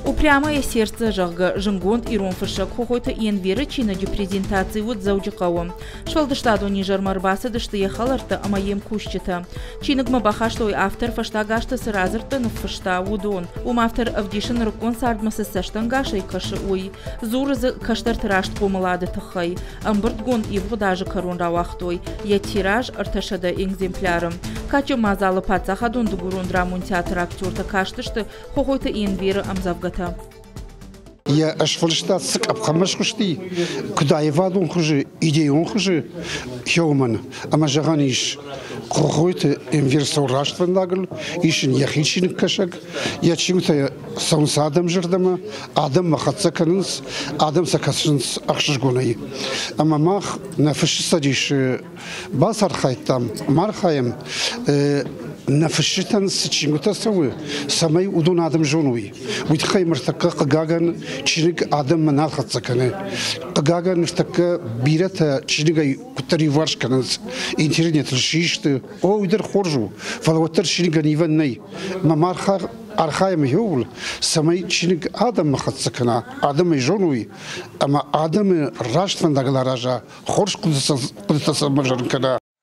Упрямое сердце жага жингонд ирон фыршак хохойта иенвері чинади презентации вот заудиқауы. Швалдыштаду нижар марбасы дышты ехаларты амаем кушчита. Чинагма бахаштой автор фаштагашты сыразырты нуфышта удон. Автор авдишын рукон сардмасы саштангашай кашы уй. Зурызы каштар тирашт помылады тахай. Амбыртгон иву даже корон равахтой. Я тираж арташада экземплярым. Качу мазалы пацахадун дугурун драмун театр актерта каштышты хохойта иенвері амзавгата. Я ашфальштат сык апхамаш хушти, куда евадун хуже, идеон хуже, хёман, ама жаганиш, хохойте инверсорашт вандагл, ишин яхичин кашак, я чимта саунса адам жирдама, адам махатсаканс, адам сакасынс ахшишгунай. Ама мах на фашистадиш басар хайтам, мархаем, نفشتن سچینگو تسوی سمی اودون آدم جونوی ویدخای مرتکه قاگان چینگ آدم منال خط سکنه قاگان مرتکه بیرت چینگای کتری ورش کننس اینترنت رشیشت او ایدر خورجو فلوتر چینگ نیون نی ممارخ أرخايم هول سمي تشينك آدم مخد سكنا آدم يجونوي أما آدم راجت فندق لا راجا خورش قدس مجرن كنا